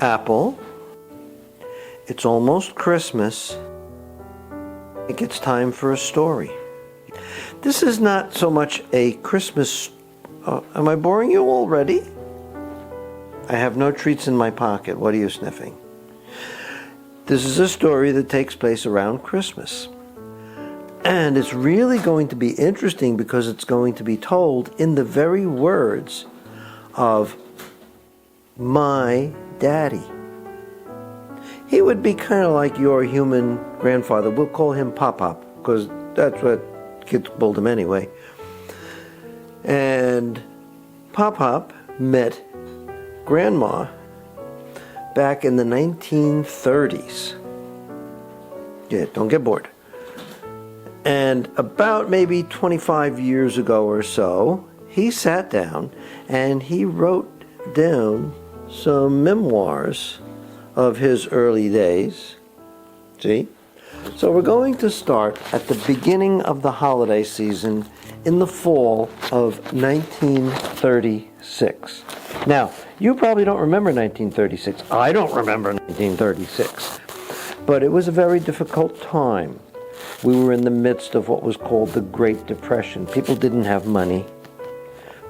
Apple, it's almost Christmas. I think it's time for a story. This is not so much a Christmas... am I boring you already? I have no treats in my pocket. What are you sniffing? This is a story that takes place around Christmas. And it's really going to be interesting because it's going to be told in the very words of my daddy. He would be kind of like your human grandfather. We'll call him Pop-Pop because that's what kids called him anyway. And Pop-Pop met Grandma back in the 1930s. Yeah, don't get bored. And about maybe 25 years ago or so, he sat down and he wrote down some memoirs of his early days. See? So we're going to start at the beginning of the holiday season in the fall of 1936. Now, you probably don't remember 1936. I don't remember 1936. But it was a very difficult time. We were in the midst of what was called the Great Depression. People didn't have money.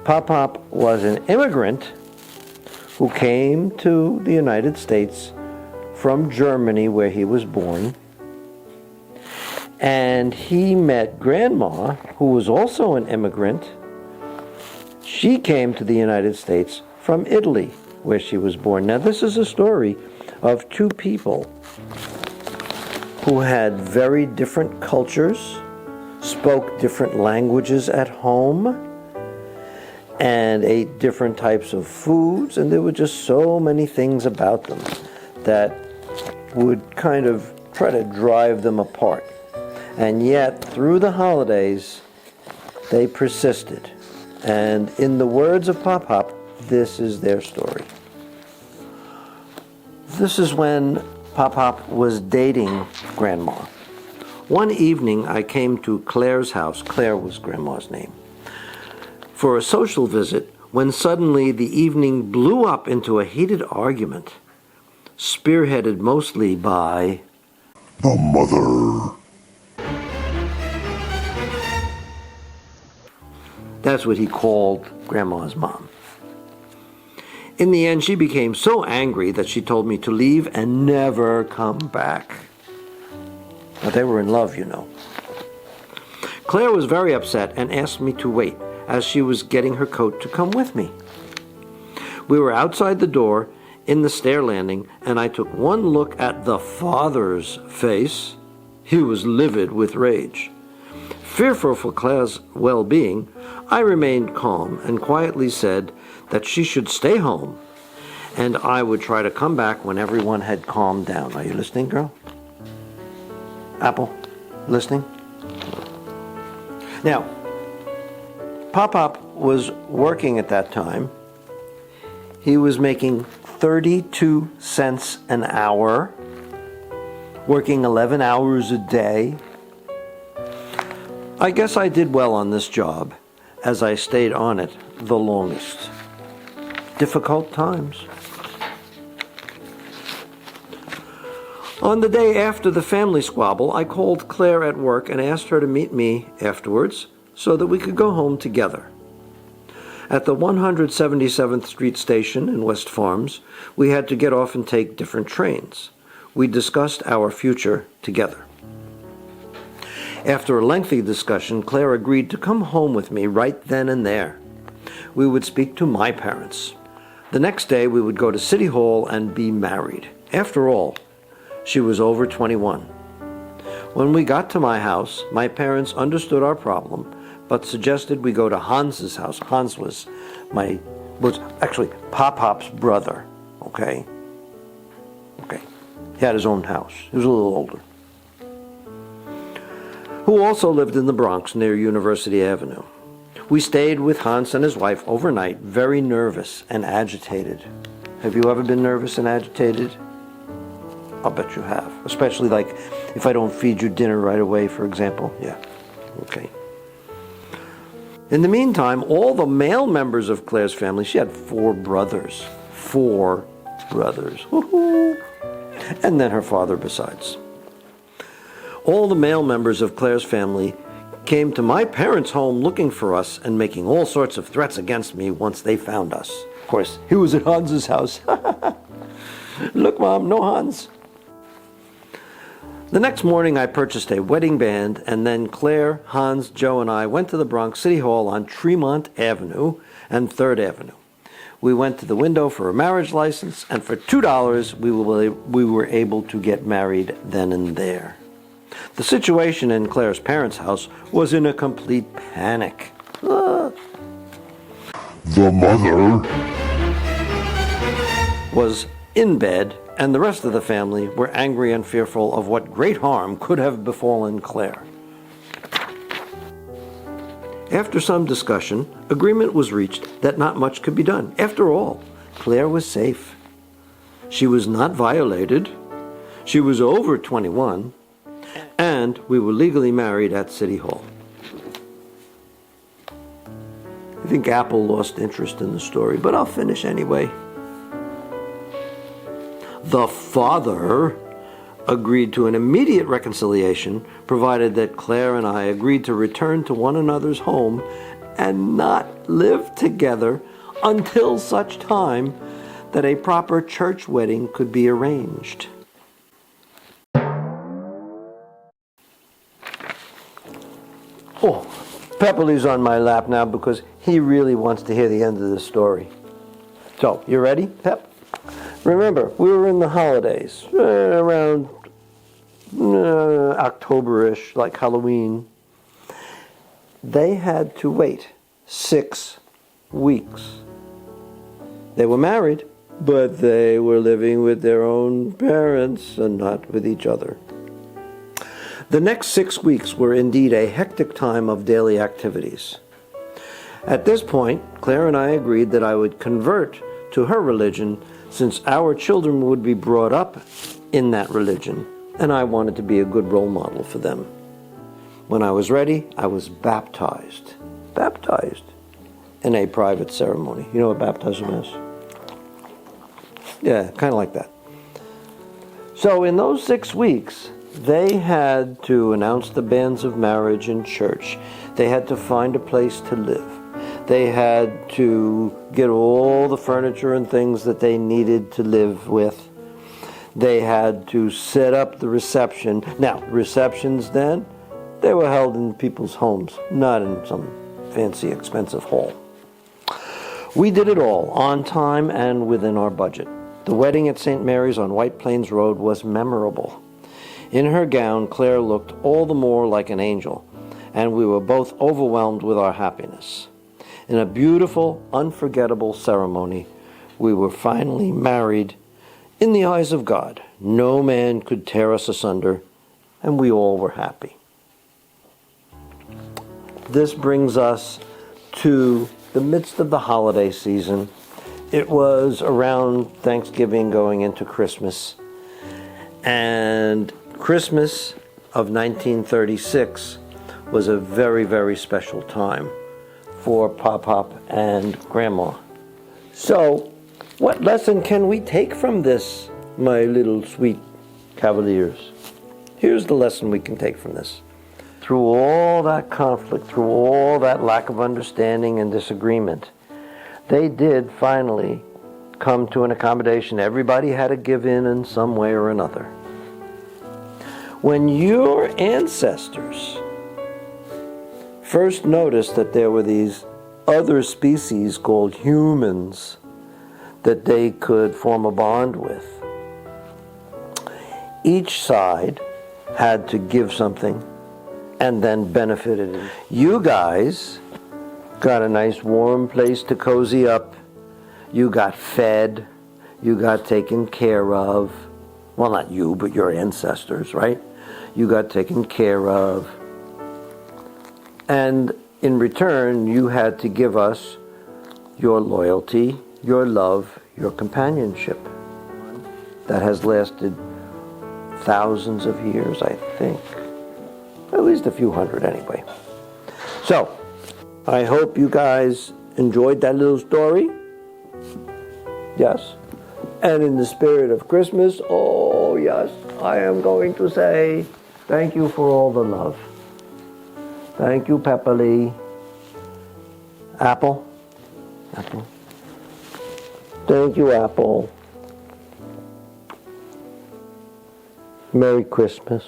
Pop-Pop was an immigrant who came to the United States from Germany, where he was born. And he met Grandma, who was also an immigrant. She came to the United States from Italy, where she was born. Now, this is a story of two people who had very different cultures, spoke different languages at home, and ate different types of foods, and there were just so many things about them that would kind of try to drive them apart. And yet, through the holidays, they persisted. And in the words of Pop-Pop, this is their story. This is when Pop-Pop was dating Grandma. One evening, I came to Claire's house. Claire was Grandma's name. For a social visit, when suddenly the evening blew up into a heated argument, spearheaded mostly by the mother. That's what he called Grandma's mom. In the end, she became so angry that she told me to leave and never come back. But they were in love, you know. Claire was very upset and asked me to wait, as she was getting her coat to come with me. We were outside the door in the stair landing, and I took one look at the father's face. He was livid with rage. Fearful for Claire's well-being, I remained calm and quietly said that she should stay home, and I would try to come back when everyone had calmed down. Are you listening, girl? Apple, listening? Now, Pop-Pop was working at that time. He was making 32 cents an hour, working 11 hours a day. I guess I did well on this job, as I stayed on it the longest. Difficult times. On the day after the family squabble, I called Claire at work and asked her to meet me afterwards so that we could go home together. At the 177th Street station in West Farms, we had to get off and take different trains. We discussed our future together. After a lengthy discussion, Claire agreed to come home with me right then and there. We would speak to my parents. The next day, we would go to City Hall and be married. After all, she was over 21. When we got to my house, my parents understood our problem, but suggested we go to Hans's house. Hans was actually Pop-Pop's brother, okay? He had his own house. He was a little older. Who also lived in the Bronx near University Avenue. We stayed with Hans and his wife overnight, very nervous and agitated. Have you ever been nervous and agitated? I'll bet you have. Especially like if I don't feed you dinner right away, for example. Yeah, okay. In the meantime, all the male members of Claire's family, she had 4 brothers. 4 brothers. Woo-hoo. And then her father besides. All the male members of Claire's family came to my parents' home looking for us and making all sorts of threats against me once they found us. Of course, he was at Hans's house. Look, Mom, no Hans. The next morning, I purchased a wedding band, and then Claire, Hans, Joe, and I went to the Bronx City Hall on Tremont Avenue and 3rd Avenue. We went to the window for a marriage license, and for $2, we were able to get married then and there. The situation in Claire's parents' house was in a complete panic. The mother Was in bed, and the rest of the family were angry and fearful of what great harm could have befallen Claire. After some discussion, agreement was reached that not much could be done. After all, Claire was safe. She was not violated. She was over 21, and we were legally married at City Hall. I think Apple lost interest in the story, but I'll finish anyway. The father agreed to an immediate reconciliation, provided that Claire and I agreed to return to one another's home and not live together until such time that a proper church wedding could be arranged. Oh, Pepperly's on my lap now because he really wants to hear the end of the story. So, you ready, Pep? Remember, we were in the holidays, around October-ish, like Halloween. They had to wait 6 weeks. They were married, but they were living with their own parents and not with each other. The next 6 weeks were indeed a hectic time of daily activities. At this point, Claire and I agreed that I would convert to her religion since our children would be brought up in that religion, and I wanted to be a good role model for them. When I was ready, I was baptized in a private ceremony. You know what baptism is? Yeah, kind of like that. So in those 6 weeks, they had to announce the banns of marriage in church. They had to find a place to live. They had to get all the furniture and things that they needed to live with. They had to set up the reception. Now, receptions then, they were held in people's homes, not in some fancy, expensive hall. We did it all, on time and within our budget. The wedding at St. Mary's on White Plains Road was memorable. In her gown, Claire looked all the more like an angel, and we were both overwhelmed with our happiness. In a beautiful, unforgettable ceremony, we were finally married in the eyes of God. No man could tear us asunder, and we all were happy. This brings us to the midst of the holiday season. It was around Thanksgiving going into Christmas, and Christmas of 1936 was a very, very special time for Pop and Grandma. So, what lesson can we take from this, my little sweet Cavaliers? Here's the lesson we can take from this. Through all that conflict, through all that lack of understanding and disagreement, they did finally come to an accommodation. Everybody had to give in some way or another. When your ancestors first noticed that there were these other species called humans that they could form a bond with, each side had to give something and then benefited. You guys got a nice warm place to cozy up. You got fed. You got taken care of. Well, not you, but your ancestors, right? You got taken care of. And in return, you had to give us your loyalty, your love, your companionship. That has lasted thousands of years, I think. At least a few hundred anyway. So, I hope you guys enjoyed that little story. Yes? And in the spirit of Christmas, oh yes, I am going to say thank you for all the love. Thank you, Pepper Lee. Apple. Apple. Thank you, Apple. Merry Christmas.